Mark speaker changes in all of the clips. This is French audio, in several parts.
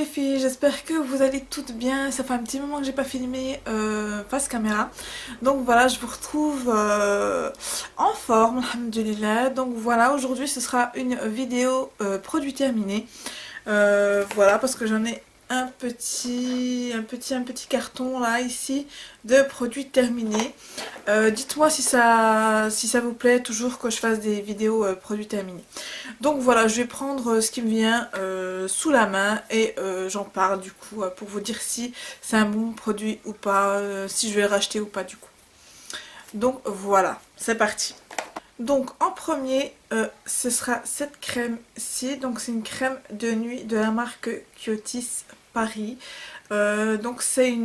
Speaker 1: les filles, j'espère que vous allez toutes bien. Ça fait un petit moment que j'ai pas filmé face caméra. Donc voilà, je vous retrouve en forme, alhamdoulilah. Donc voilà, aujourd'hui ce sera une vidéo produit terminé. Voilà, parce que j'en ai un petit carton là ici de produits terminés. Dites-moi si ça vous plaît toujours que je fasse des vidéos produits terminés. Donc voilà, je vais prendre ce qui me vient sous la main et j'en parle du coup pour vous dire si c'est un bon produit ou pas, si je vais le racheter ou pas du coup. Donc voilà, c'est parti. Donc en premier, ce sera cette crème-ci. Donc c'est une crème de nuit de la marque Kyotis Paris. Donc c'est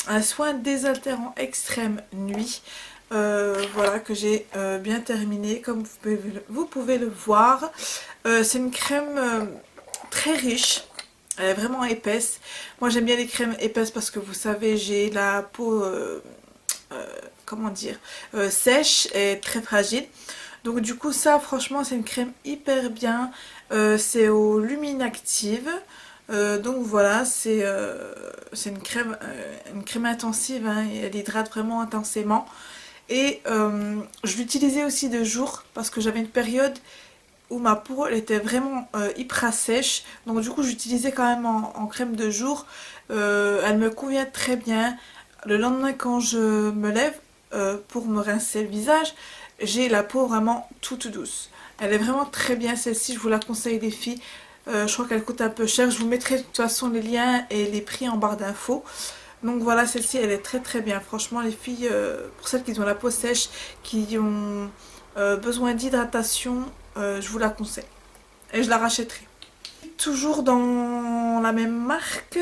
Speaker 1: un soin désaltérant extrême nuit. Voilà que j'ai bien terminé comme vous pouvez le voir. C'est une crème très riche. Elle est vraiment épaisse. Moi j'aime bien les crèmes épaisses parce que vous savez j'ai la peau comment dire sèche et très fragile. Donc du coup ça franchement c'est une crème hyper bien. C'est au Luminactive. Donc voilà, c'est une crème intensive, hein, et elle hydrate vraiment intensément. Et je l'utilisais aussi de jour parce que j'avais une période où ma peau elle était vraiment hyper sèche. Donc du coup j'utilisais quand même en crème de jour. Elle me convient très bien. Le lendemain quand je me lève pour me rincer le visage, j'ai la peau vraiment toute douce. Elle est vraiment très bien celle-ci, je vous la conseille les filles. Je crois qu'elle coûte un peu cher. Je vous mettrai de toute façon les liens et les prix en barre d'infos. Donc voilà, celle-ci elle est très très bien. Franchement les filles, pour celles qui ont la peau sèche, qui ont besoin d'hydratation, je vous la conseille. Et je la rachèterai. Toujours dans la même marque,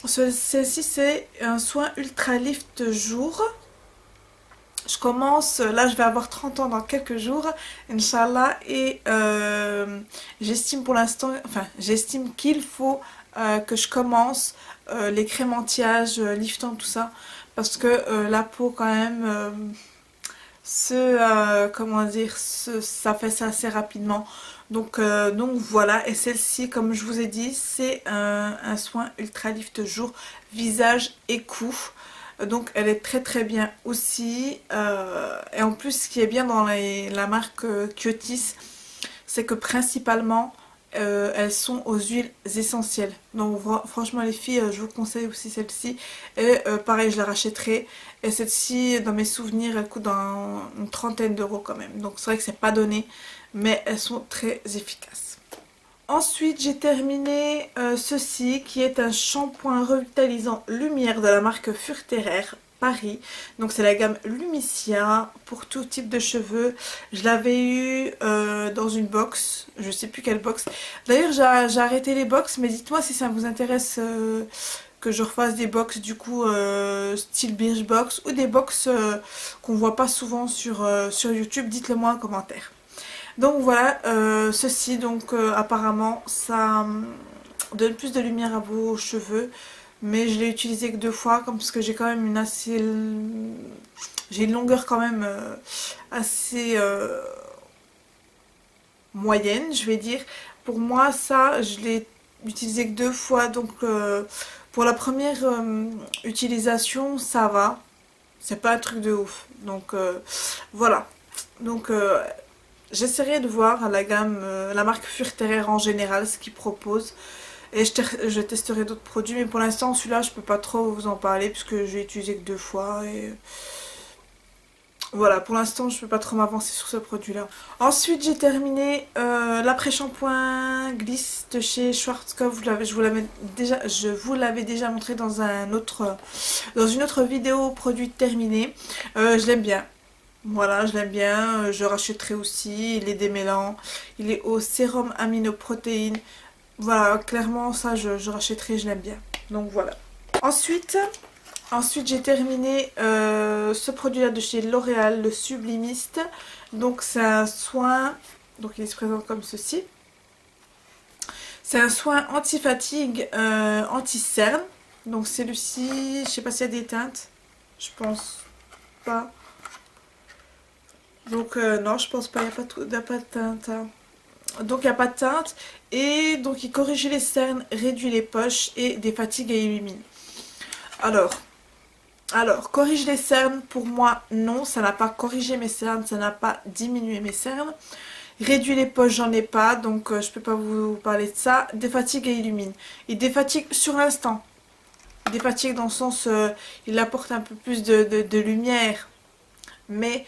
Speaker 1: celle-ci c'est un soin Ultra Lift jour. Je commence, là je vais avoir 30 ans dans quelques jours, Inch'Allah, et j'estime pour l'instant, enfin j'estime qu'il faut que je commence les crèmes anti-âge, liftant, tout ça, parce que la peau quand même comment dire, ça fait ça assez rapidement. Donc voilà, et celle-ci, comme je vous ai dit, c'est un soin Ultra Lift jour, visage et cou. Donc elle est très très bien aussi. Et en plus, ce qui est bien dans la marque Kyotis, c'est que principalement elles sont aux huiles essentielles. Donc franchement les filles, je vous conseille aussi celle-ci. Et pareil, je la rachèterai. Et celle-ci, dans mes souvenirs, elle coûte une trentaine d'euros quand même. Donc c'est vrai que c'est pas donné, mais elles sont très efficaces. Ensuite, j'ai terminé ceci qui est un shampoing revitalisant lumière de la marque Furterer Paris. Donc c'est la gamme Lumicia pour tout type de cheveux. Je l'avais eu dans une box, je sais plus quelle box. D'ailleurs j'ai arrêté les box, mais dites-moi si ça vous intéresse que je refasse des box du coup style Birchbox ou des box qu'on voit pas souvent sur YouTube. Dites-le moi en commentaire. Donc voilà, ceci donc apparemment ça donne plus de lumière à vos cheveux, mais je l'ai utilisé que 2 fois comme parce que j'ai quand même j'ai une longueur quand même assez moyenne, je vais dire. Pour moi ça je l'ai utilisé que 2 fois, donc pour la première utilisation ça va, c'est pas un truc de ouf. Donc voilà. Donc j'essaierai de voir la marque Furterer en général, ce qu'ils proposent. Et je testerai d'autres produits. Mais pour l'instant, celui-là, je peux pas trop vous en parler puisque j'ai utilisé que 2 fois. Et voilà, pour l'instant, je peux pas trop m'avancer sur ce produit-là. Ensuite, j'ai terminé l'après-shampoing glisse de chez Schwarzkopf. Je vous l'avais déjà montré dans dans une autre vidéo produit terminé. Je l'aime bien. Voilà, je l'aime bien, je rachèterai aussi, il est démêlant, il est au sérum aminoprotéines. Voilà, clairement ça je rachèterai, je l'aime bien. Donc voilà. Ensuite, j'ai terminé ce produit-là de chez L'Oréal, le Sublimiste. Donc c'est un soin, donc il se présente comme ceci. C'est un soin anti-fatigue, anti-cerne. Donc celui-ci, je sais pas s'il y a des teintes, je pense pas. Donc non, je pense pas, il n'y a pas de teinte, hein. Donc il n'y a pas de teinte. Et donc il corrige les cernes, réduit les poches et défatigue et illumine. Alors, corrige les cernes, pour moi, non, ça n'a pas corrigé mes cernes, ça n'a pas diminué mes cernes. Réduit les poches, j'en ai pas, donc je peux pas vous parler de ça. Défatigue et illumine. Il défatigue sur l'instant. Il défatigue dans le sens, il apporte un peu plus de lumière. Mais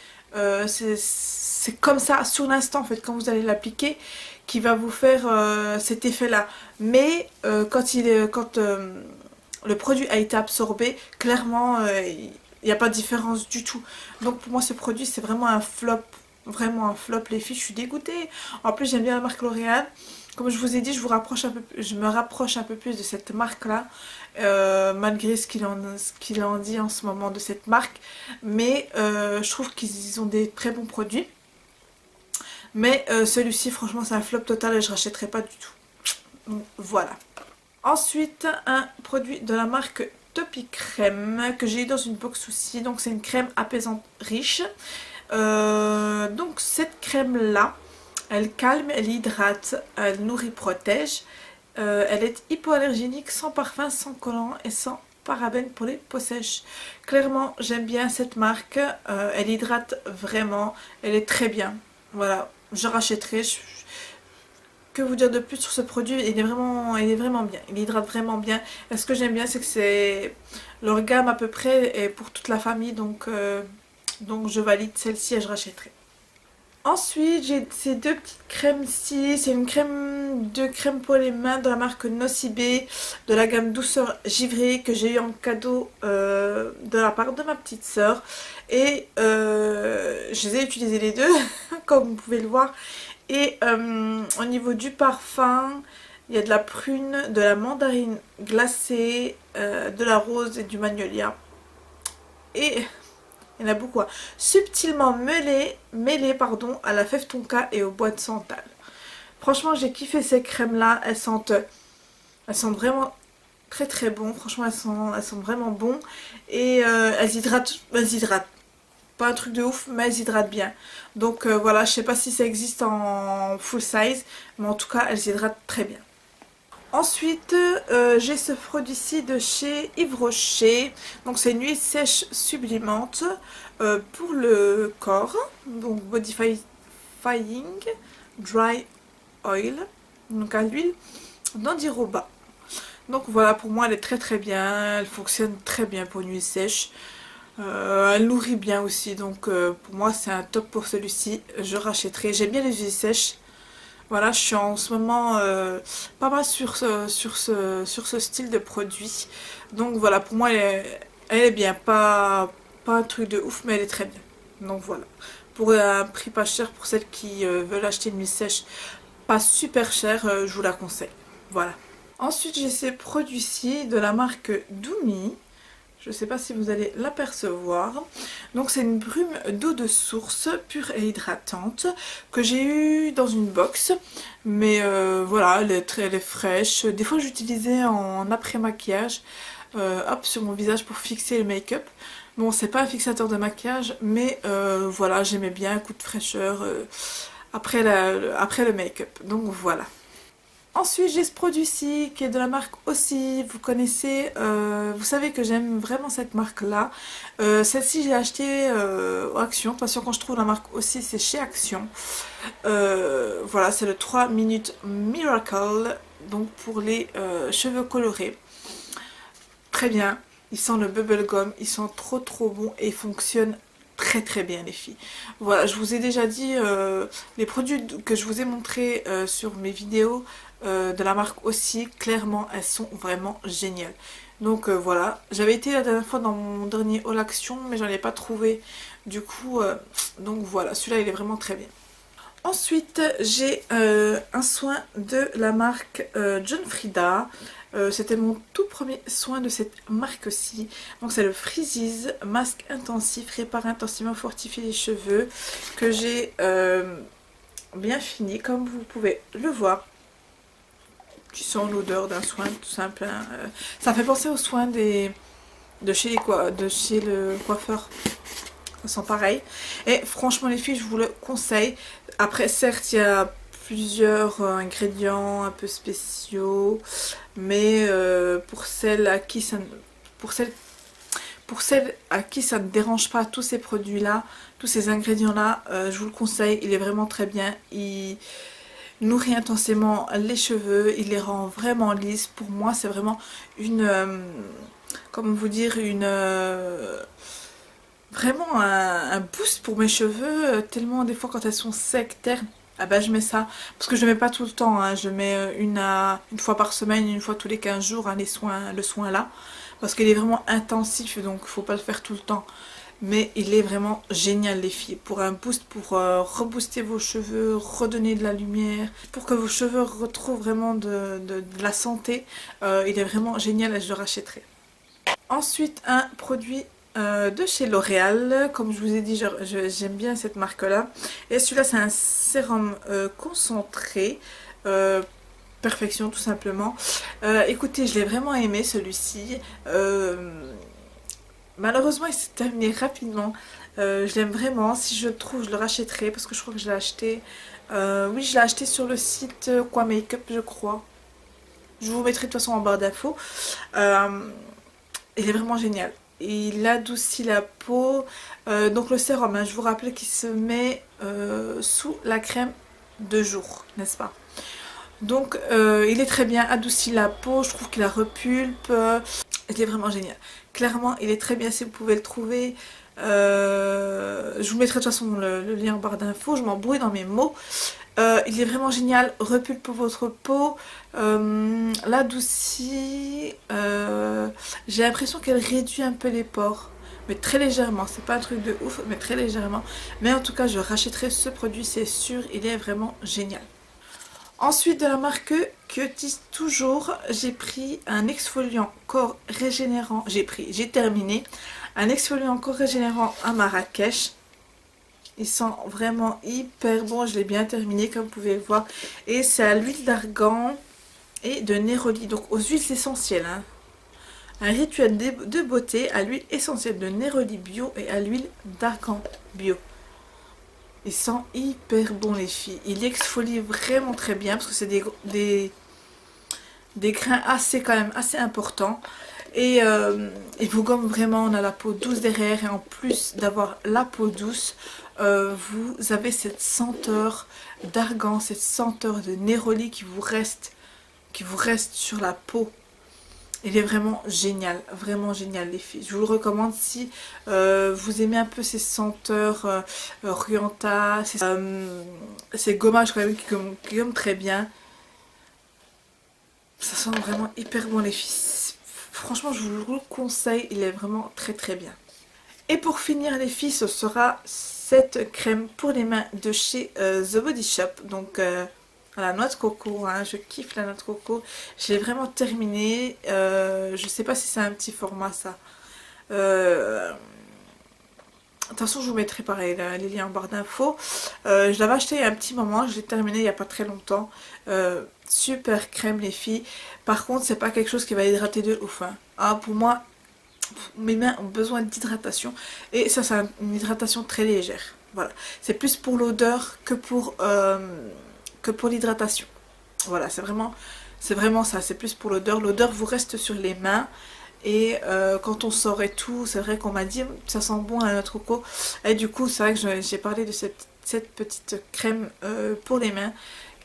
Speaker 1: c'est comme ça, sur l'instant, en fait, quand vous allez l'appliquer, qui va vous faire cet effet-là. Mais quand le produit a été absorbé, clairement, il n'y a pas de différence du tout. Donc pour moi, ce produit, c'est vraiment un flop. Vraiment un flop, les filles, je suis dégoûtée. En plus, j'aime bien la marque L'Oréal. Comme je vous ai dit, je me rapproche un peu plus de cette marque-là, malgré ce qu'il en dit en ce moment de cette marque. Mais je trouve qu'ils ont des très bons produits. Mais celui-ci, franchement, c'est un flop total et je ne rachèterai pas du tout. Donc, voilà. Ensuite, un produit de la marque Topicrème que j'ai eu dans une box aussi. Donc, c'est une crème apaisante riche. Donc, cette crème-là, elle calme, elle hydrate, elle nourrit, protège. Elle est hypoallergénique, sans parfum, sans collant et sans parabènes pour les peaux sèches. Clairement, j'aime bien cette marque. Elle hydrate vraiment. Elle est très bien. Voilà, je rachèterai. Que vous dire de plus sur ce produit? Il est vraiment bien. Il hydrate vraiment bien. Et ce que j'aime bien, c'est que c'est leur gamme à peu près est pour toute la famille. Donc je valide celle-ci et je rachèterai. Ensuite, j'ai ces deux petites crèmes-ci. C'est une crème pour les mains de la marque Nocibé, de la gamme douceur givrée, que j'ai eu en cadeau de la part de ma petite sœur. Et je les ai utilisées les deux, comme vous pouvez le voir. Et au niveau du parfum, il y a de la prune, de la mandarine glacée, de la rose et du magnolia. Et il y en a beaucoup. Subtilement mêlé pardon, à la fève tonka et au bois de santal. Franchement, j'ai kiffé ces crèmes-là. Elles sentent vraiment très très bon. Franchement, elles sentent vraiment bon. Et elles hydratent. Pas un truc de ouf, mais elles hydratent bien. Donc voilà, je sais pas si ça existe en full size, mais en tout cas, elles hydratent très bien. Ensuite, j'ai ce produit-ci de chez Yves Rocher. Donc c'est une huile sèche sublimante pour le corps. Donc Bodifying Dry Oil. Donc à l'huile d'Andiroba. Donc voilà, pour moi elle est très très bien. Elle fonctionne très bien pour une huile sèche. Elle nourrit bien aussi. Donc pour moi c'est un top pour celui-ci. Je rachèterai. J'aime bien les huiles sèches. Voilà, je suis en ce moment pas mal sur ce style de produit. Donc voilà, pour moi, elle est bien. Pas un truc de ouf, mais elle est très bien. Donc voilà. Pour un prix pas cher, pour celles qui veulent acheter une huile sèche pas super cher, je vous la conseille. Voilà. Ensuite, j'ai ces produits-ci de la marque Doumi. Je ne sais pas si vous allez l'apercevoir. Donc c'est une brume d'eau de source pure et hydratante que j'ai eue dans une box. Mais voilà, elle est fraîche. Des fois j'utilisais en après-maquillage. Hop, sur mon visage pour fixer le make-up. Bon, c'est pas un fixateur de maquillage, mais voilà, j'aimais bien un coup de fraîcheur après le make-up. Donc voilà. Ensuite, j'ai ce produit-ci qui est de la marque Aussi. Vous connaissez, vous savez que j'aime vraiment cette marque-là. Celle-ci, j'ai acheté au Action. Parce que quand je trouve la marque Aussi, c'est chez Action. Voilà, c'est le 3 minutes Miracle. Donc pour les cheveux colorés. Très bien. Ils sentent le bubblegum. Ils sont trop trop bons et ils fonctionnent très très bien les filles. Voilà, je vous ai déjà dit les produits que je vous ai montrés sur mes vidéos de la marque Aussi, clairement elles sont vraiment géniales. Donc voilà, j'avais été la dernière fois dans mon dernier haul Action mais j'en ai pas trouvé. Du coup, donc voilà, celui-là il est vraiment très bien. Ensuite, j'ai un soin de la marque John Frieda. C'était mon tout premier soin de cette marque-ci. Donc c'est le Freezies masque intensif, répare intensivement, fortifie les cheveux, que j'ai bien fini comme vous pouvez le voir. Tu sens l'odeur d'un soin tout simple. Hein. Ça fait penser aux soins de chez le coiffeur. Ça sent pareil. Et franchement les filles, je vous le conseille. Après certes, il y a plusieurs ingrédients un peu spéciaux, mais pour celles à qui ça ne, pour celles à qui ça ne dérange pas tous ces produits-là, tous ces ingrédients-là, je vous le conseille, il est vraiment très bien. Il nourrit intensément les cheveux, il les rend vraiment lisses. Pour moi, c'est vraiment une, comment vous dire, une, vraiment un boost pour mes cheveux, tellement des fois quand elles sont secs, ternes, ah bah je mets ça, parce que je ne mets pas tout le temps, hein. Je mets une fois par semaine, une fois tous les 15 jours, hein, le soin là, parce qu'il est vraiment intensif, donc il faut pas le faire tout le temps. Mais il est vraiment génial les filles, pour un boost, pour rebooster vos cheveux, redonner de la lumière, pour que vos cheveux retrouvent vraiment de la santé, il est vraiment génial et je le rachèterai. Ensuite, un produit de chez L'Oréal, comme je vous ai dit, j'aime bien cette marque là. Et celui-là, c'est un sérum concentré, perfection tout simplement. Écoutez, je l'ai vraiment aimé celui-ci. Malheureusement, il s'est terminé rapidement. Je l'aime vraiment. Si je le trouve, je le rachèterai parce que je crois que je l'ai acheté. Oui, je l'ai acheté sur le site Quoi Makeup, je crois. Je vous mettrai de toute façon en barre d'infos. Il est vraiment génial. Il adoucit la peau. Donc le sérum, hein, je vous rappelle qu'il se met sous la crème de jour, n'est-ce pas? Donc il est très bien, adoucit la peau, je trouve qu'il la repulpe. Il est vraiment génial. Clairement, il est très bien si vous pouvez le trouver. Je vous mettrai de toute façon le lien en barre d'infos, je m'embrouille dans mes mots. Il est vraiment génial, repulpe votre peau, l'adoucit, j'ai l'impression qu'elle réduit un peu les pores, mais très légèrement, c'est pas un truc de ouf, mais très légèrement. Mais en tout cas, je rachèterai ce produit, c'est sûr, il est vraiment génial. Ensuite, de la marque Cutis toujours, j'ai pris un exfoliant corps régénérant, j'ai terminé, un exfoliant corps régénérant à Marrakech. Il sent vraiment hyper bon, je l'ai bien terminé comme vous pouvez le voir. Et c'est à l'huile d'argan et de néroli, donc aux huiles essentielles. Hein. Un rituel de beauté à l'huile essentielle de néroli bio et à l'huile d'argan bio. Il sent hyper bon les filles. Il exfolie vraiment très bien parce que c'est des grains assez quand même assez importants. Et il vous gomme vraiment, on a la peau douce derrière et en plus d'avoir la peau douce, vous avez cette senteur d'argan, cette senteur de néroli qui vous reste sur la peau. Il est vraiment génial les filles. Je vous le recommande si vous aimez un peu ces senteurs orientales, ces gommages quand même qui gomment très bien. Ça sent vraiment hyper bon les filles. Franchement, je vous le conseille, il est vraiment très très bien. Et pour finir les filles, ce sera cette crème pour les mains de chez The Body Shop. Donc la noix de coco, hein, je kiffe la noix de coco. Je l'ai vraiment terminée. Je sais pas si c'est un petit format ça. De toute façon, je vous mettrai pareil les liens en barre d'infos. Je l'avais acheté il y a un petit moment, je l'ai terminé il n'y a pas très longtemps. Super crème les filles. Par contre, c'est pas quelque chose qui va hydrater de ouf. Hein. Ah, pour moi, mes mains ont besoin d'hydratation. Et ça, c'est une hydratation très légère. Voilà. C'est plus pour l'odeur que pour l'hydratation. Voilà, c'est vraiment ça. C'est plus pour l'odeur. L'odeur vous reste sur les mains. Et quand on sort et tout, c'est vrai qu'on m'a dit ça sent bon la noix de coco. Et du coup, c'est vrai que j'ai parlé de cette petite crème pour les mains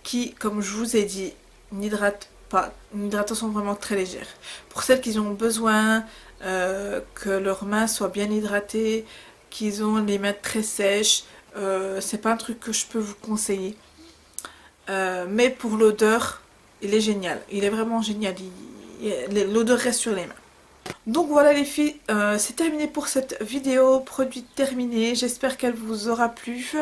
Speaker 1: qui, comme je vous ai dit, n'hydrate pas. Une hydratation vraiment très légère. Pour celles qui ont besoin que leurs mains soient bien hydratées, qu'ils ont les mains très sèches, c'est pas un truc que je peux vous conseiller. Mais pour l'odeur, il est génial. Il est vraiment génial. L'odeur reste sur les mains. Donc voilà les filles, c'est terminé pour cette vidéo, produit terminé, j'espère qu'elle vous aura plu.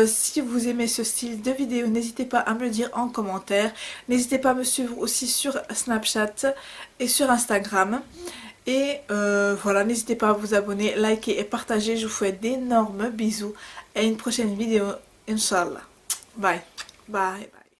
Speaker 1: Si vous aimez ce style de vidéo, n'hésitez pas à me le dire en commentaire. N'hésitez pas à me suivre aussi sur Snapchat et sur Instagram. Et voilà, n'hésitez pas à vous abonner, liker et partager. Je vous fais d'énormes bisous et à une prochaine vidéo, Inch'Allah. Bye, bye, bye.